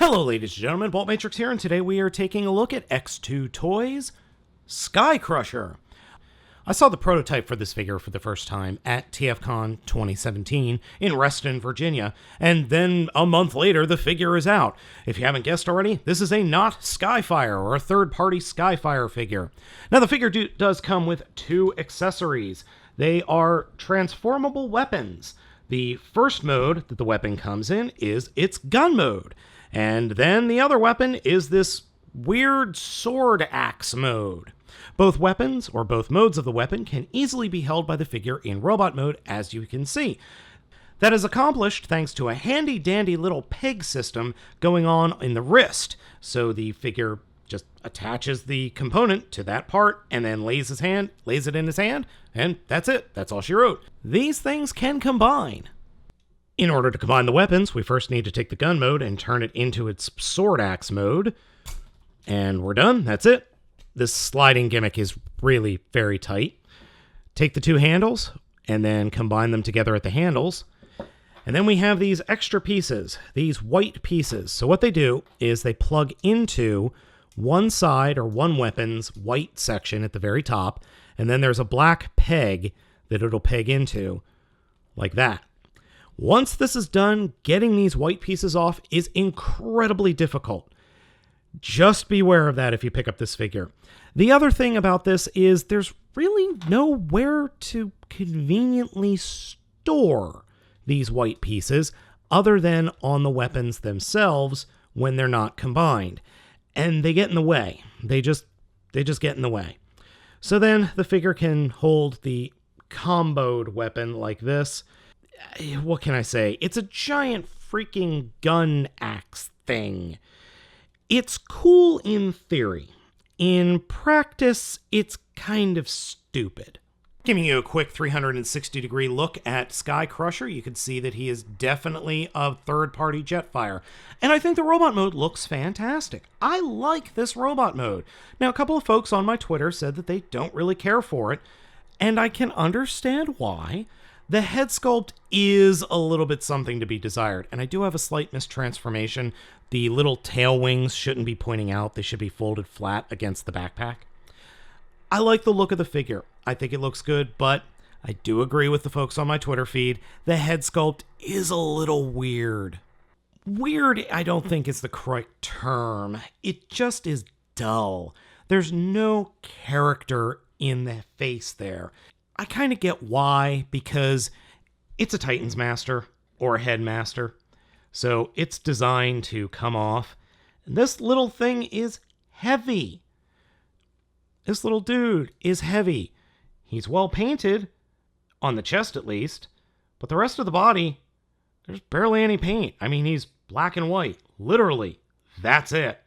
Hello ladies and gentlemen, Baltmatrix here, and today we are taking a look at X2Toys Sky Crusher. I saw the prototype for this figure for the first time at TFCon 2017 in Reston, Virginia, and then a month later the figure is out. If you haven't guessed already, this is a not Skyfire or a third-party Skyfire figure. Now the figure does come with two accessories. They are transformable weapons. The first mode that the weapon comes in is its gun mode. And then the other weapon is this weird sword axe mode. Both weapons, or both modes of the weapon, can easily be held by the figure in robot mode, as you can see. That is accomplished thanks to a handy-dandy little peg system going on in the wrist. So the figure just attaches the component to that part and then lays it in his hand, and that's it. That's all she wrote. These things can combine. In order to combine the weapons, we first need to take the gun mode and turn it into its sword axe mode. And we're done. That's it. This sliding gimmick is really very tight. Take the two handles and then combine them together at the handles. And then we have these extra pieces, these white pieces. So what they do is they plug into one side or one weapon's white section at the very top. And then there's a black peg that it'll peg into like that. Once this is done, getting these white pieces off is incredibly difficult. Just beware of that if you pick up this figure. The other thing about this is there's really nowhere to conveniently store these white pieces other than on the weapons themselves when they're not combined. And they get in the way. They just get in the way. So then the figure can hold the comboed weapon like this. What can I say? It's a giant freaking gun axe thing. It's cool in theory. In practice, it's kind of stupid. Giving you a quick 360-degree look at Sky Crusher, you can see that he is definitely a third-party Jetfire. And I think the robot mode looks fantastic. I like this robot mode. Now, a couple of folks on my Twitter said that they don't really care for it, and I can understand why. The head sculpt is a little bit something to be desired, and I do have a slight mistransformation. The little tail wings shouldn't be pointing out. They should be folded flat against the backpack. I like the look of the figure. I think it looks good, but I do agree with the folks on my Twitter feed. The head sculpt is a little weird. Weird, I don't think is the correct term. It just is dull. There's no character in the face there. I kind of get why, because it's a Titans Master or a Headmaster, so it's designed to come off. And this little thing is heavy. This little dude is heavy. He's well painted, on the chest at least, but the rest of the body, there's barely any paint. I mean, he's black and white. Literally, that's it.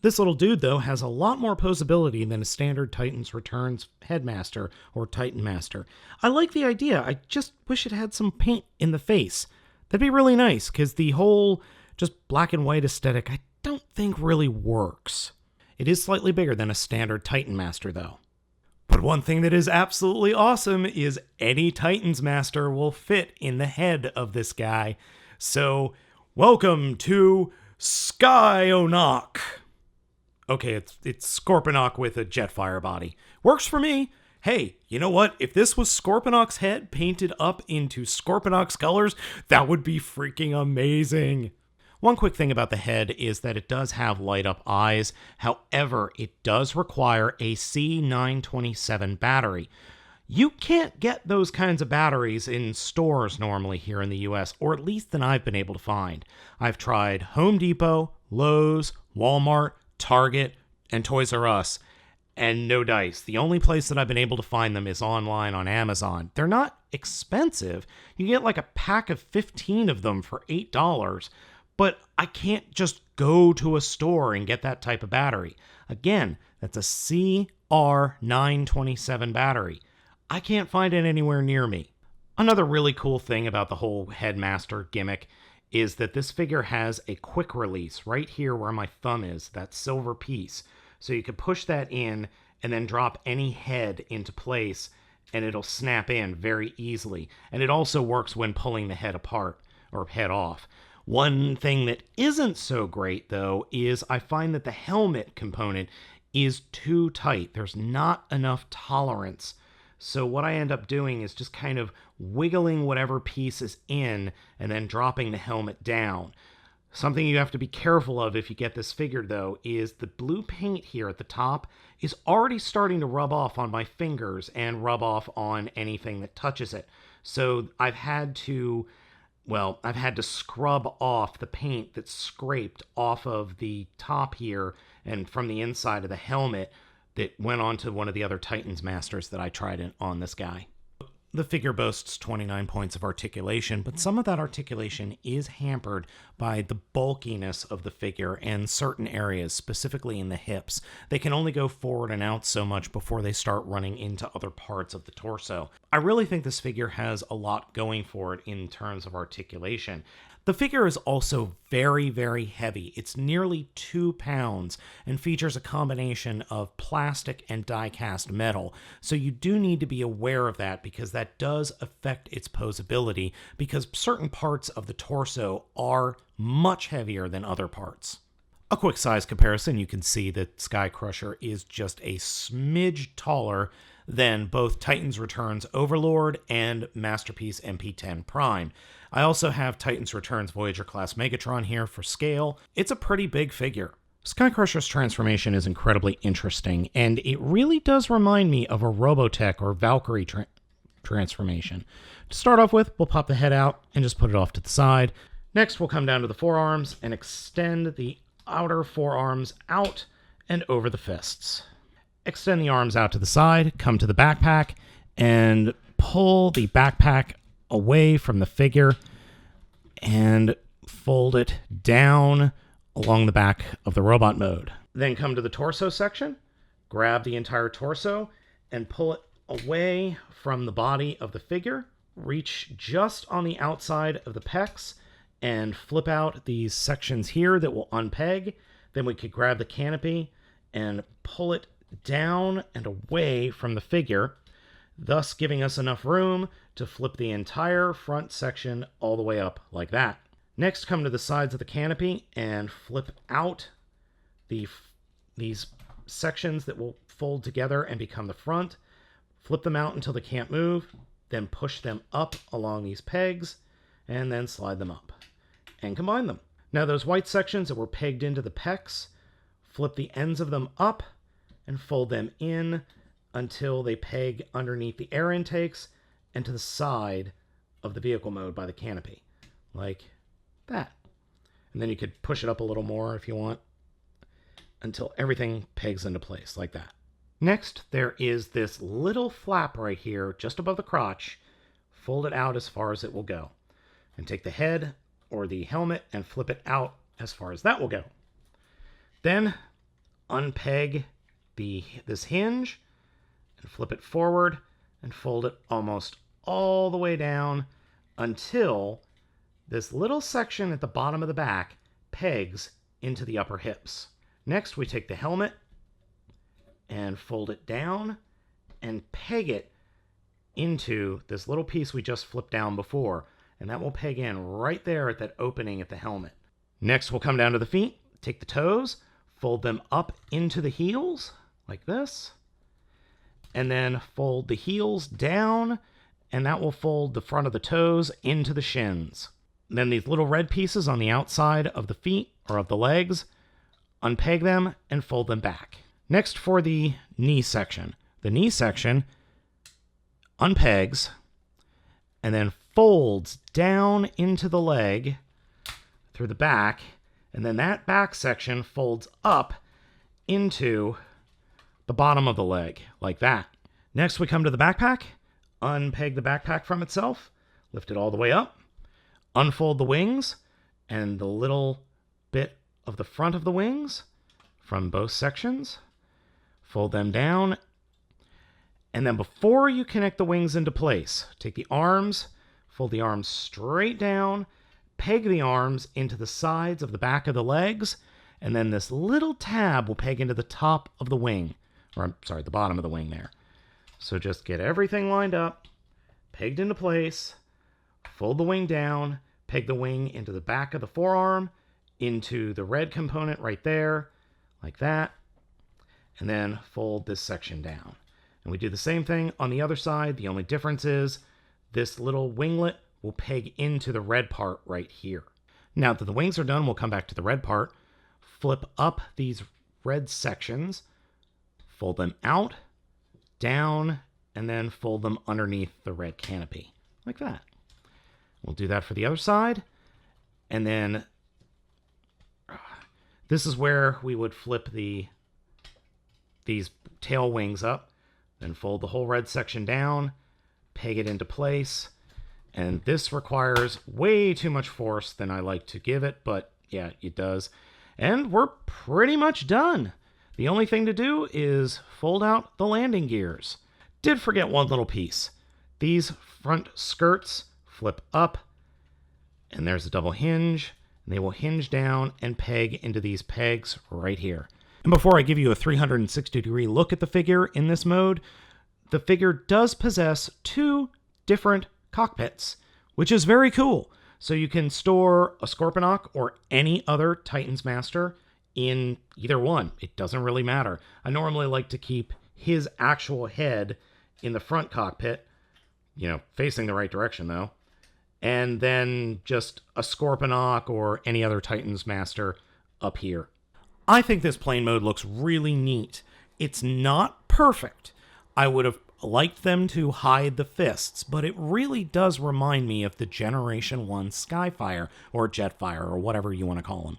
This little dude, though, has a lot more posability than a standard Titans Returns Headmaster or Titan Master. I like the idea. I just wish it had some paint in the face. That'd be really nice, because the whole just black and white aesthetic I don't think really works. It is slightly bigger than a standard Titan Master, though. But one thing that is absolutely awesome is any Titans Master will fit in the head of this guy. So, welcome to Skyonock. Okay, it's Scorponok with a Jetfire body. Works for me. Hey, you know what? If this was Scorponok's head painted up into Scorponok's colors, that would be freaking amazing. One quick thing about the head is that it does have light-up eyes. However, it does require a C927 battery. You can't get those kinds of batteries in stores normally here in the US, or at least than I've been able to find. I've tried Home Depot, Lowe's, Walmart, Target, and Toys R Us, and no dice. The only place that I've been able to find them is online on Amazon. They're not expensive. You get like a pack of 15 of them for $8, but I can't just go to a store and get that type of battery. Again, that's a CR927 battery. I can't find it anywhere near me. Another really cool thing about the whole Headmaster gimmick is that this figure has a quick release right here where my thumb is, that silver piece. So you can push that in and then drop any head into place and it'll snap in very easily. And it also works when pulling the head apart or head off. One thing that isn't so great, though, is I find that the helmet component is too tight. There's not enough tolerance. So what I end up doing is just kind of wiggling whatever piece is in and then dropping the helmet down. Something you have to be careful of if you get this figure, though, is the blue paint here at the top is already starting to rub off on my fingers and rub off on anything that touches it. So I've had to scrub off the paint that's scraped off of the top here and from the inside of the helmet that went onto one of the other Titans Masters that I tried on this guy. The figure boasts 29 points of articulation, but some of that articulation is hampered by the bulkiness of the figure and certain areas, specifically in the hips. They can only go forward and out so much before they start running into other parts of the torso. I really think this figure has a lot going for it in terms of articulation. The figure is also very, very heavy. It's nearly 2 pounds and features a combination of plastic and die-cast metal. So you do need to be aware of that because that does affect its posability because certain parts of the torso are much heavier than other parts. A quick size comparison, you can see that Sky Crusher is just a smidge taller than both Titans Returns Overlord and Masterpiece MP10 Prime. I also have Titans Returns Voyager class Megatron here for scale. It's a pretty big figure. Sky Crusher's transformation is incredibly interesting, and it really does remind me of a Robotech or Valkyrie transformation. To start off with, we'll pop the head out and just put it off to the side. Next, we'll come down to the forearms and extend the outer forearms out and over the fists. Extend the arms out to the side, come to the backpack, and pull the backpack away from the figure and fold it down along the back of the robot mode. Then come to the torso section, grab the entire torso, and pull it away from the body of the figure. Reach just on the outside of the pecs and flip out these sections here that will unpeg. Then we could grab the canopy and pull it down and away from the figure, thus giving us enough room to flip the entire front section all the way up like that. Next, come to the sides of the canopy and flip out these sections that will fold together and become the front. Flip them out until they can't move, then push them up along these pegs, and then slide them up and combine them. Now those white sections that were pegged into the pecs, flip the ends of them up and fold them in until they peg underneath the air intakes and to the side of the vehicle mode by the canopy, like that. And then you could push it up a little more if you want until everything pegs into place like that. Next, there is this little flap right here just above the crotch. Fold it out as far as it will go. And take the head or the helmet and flip it out as far as that will go. Then unpeg this hinge and flip it forward and fold it almost all the way down until this little section at the bottom of the back pegs into the upper hips. Next, we take the helmet and fold it down and peg it into this little piece we just flipped down before, and that will peg in right there at that opening at the helmet. Next, we'll come down to the feet, take the toes, fold them up into the heels like this, and then fold the heels down, and that will fold the front of the toes into the shins. Then these little red pieces on the outside of the feet or of the legs, unpeg them and fold them back. Next, for the knee section. The knee section unpegs and then folds down into the leg through the back, and then that back section folds up into the bottom of the leg, like that. Next, we come to the backpack, unpeg the backpack from itself, lift it all the way up, unfold the wings, and the little bit of the front of the wings from both sections, fold them down, and then before you connect the wings into place, take the arms, fold the arms straight down, peg the arms into the sides of the back of the legs, and then this little tab will peg into the top of the wing, or I'm sorry, the bottom of the wing there. So just get everything lined up, pegged into place, fold the wing down, peg the wing into the back of the forearm, into the red component right there, like that, and then fold this section down. And we do the same thing on the other side. The only difference is this little winglet will peg into the red part right here. Now that the wings are done, we'll come back to the red part, flip up these red sections, fold them out, down, and then fold them underneath the red canopy, like that. We'll do that for the other side, and then this is where we would flip these tail wings up, then fold the whole red section down, peg it into place, and this requires way too much force than I like to give it, but yeah, it does. And we're pretty much done. The only thing to do is fold out the landing gears. Did forget one little piece. These front skirts flip up, and there's a double hinge, and they will hinge down and peg into these pegs right here. And before I give you a 360-degree look at the figure in this mode, the figure does possess two different cockpits, which is very cool. So you can store a Scorponok or any other Titan's Master in either one. It doesn't really matter. I normally like to keep his actual head in the front cockpit, facing the right direction though, and then just a Scorponok or any other Titan's Master up here. I think this plane mode looks really neat. It's not perfect. I would have liked them to hide the fists, but it really does remind me of the Generation 1 Skyfire, or Jetfire, or whatever you want to call him.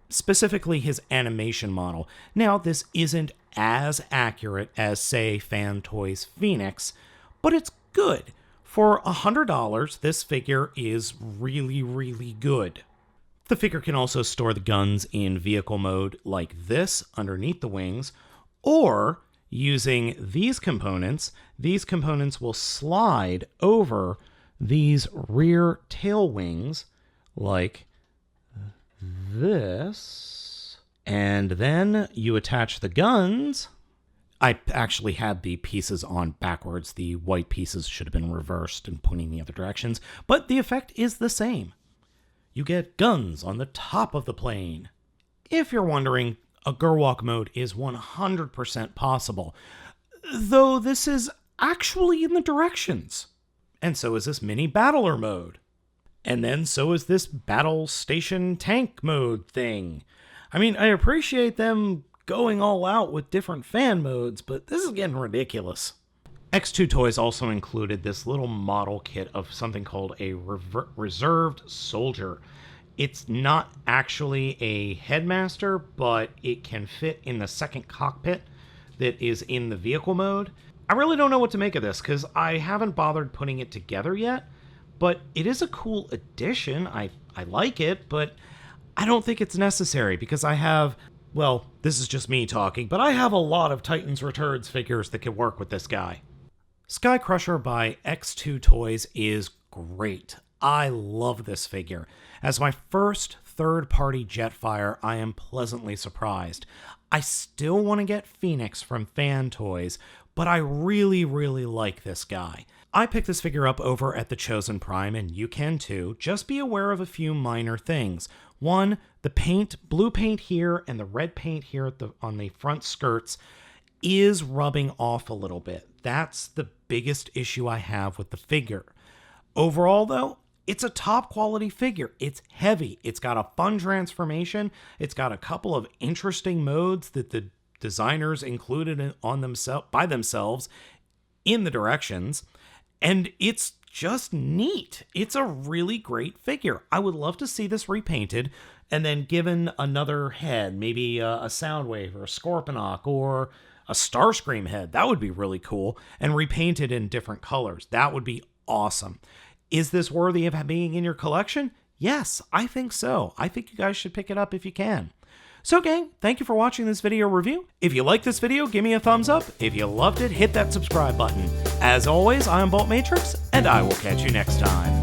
Specifically his animation model. Now, this isn't as accurate as, say, Fan Toys Phoenix, but it's good. For $100, this figure is really, really good. The figure can also store the guns in vehicle mode like this underneath the wings, or using these components will slide over these rear tail wings like this, and then you attach the guns. I actually had the pieces on backwards. The white pieces should have been reversed and pointing the other directions, but the effect is the same. You get guns on the top of the plane. If you're wondering, a Gerwalk mode is 100% possible, though this is actually in the directions. And so is this mini battler mode. And then so is this battle station tank mode thing. I mean, I appreciate them going all out with different fan modes, but this is getting ridiculous. X2Toys also included this little model kit of something called a reserved soldier. It's not actually a headmaster, but it can fit in the second cockpit that is in the vehicle mode. I really don't know what to make of this because I haven't bothered putting it together yet, but it is a cool addition. I like it, but I don't think it's necessary because I have, well, this is just me talking, but I have a lot of Titans Returns figures that can work with this guy. Sky Crusher by X2Toys is great. I love this figure. As my first third-party Jetfire, I am pleasantly surprised. I still want to get Phoenix from Fan Toys, but I really, really like this guy. I picked this figure up over at the Chosen Prime, and you can too. Just be aware of a few minor things. One, the paint, blue paint here and the red paint here on the front skirts is rubbing off a little bit. That's the biggest issue I have with the figure. Overall, though, it's a top quality figure. It's heavy. It's got a fun transformation. It's got a couple of interesting modes that the designers included by themselves in the directions. And it's just neat. It's a really great figure. I would love to see this repainted and then given another head, maybe a Soundwave or a Scorponok or a Starscream head. That would be really cool. And repainted in different colors. That would be awesome. Is this worthy of being in your collection? Yes, I think so. I think you guys should pick it up if you can. So gang, thank you for watching this video review. If you liked this video, give me a thumbs up. If you loved it, hit that subscribe button. As always, I'm Baltmatrix, and I will catch you next time.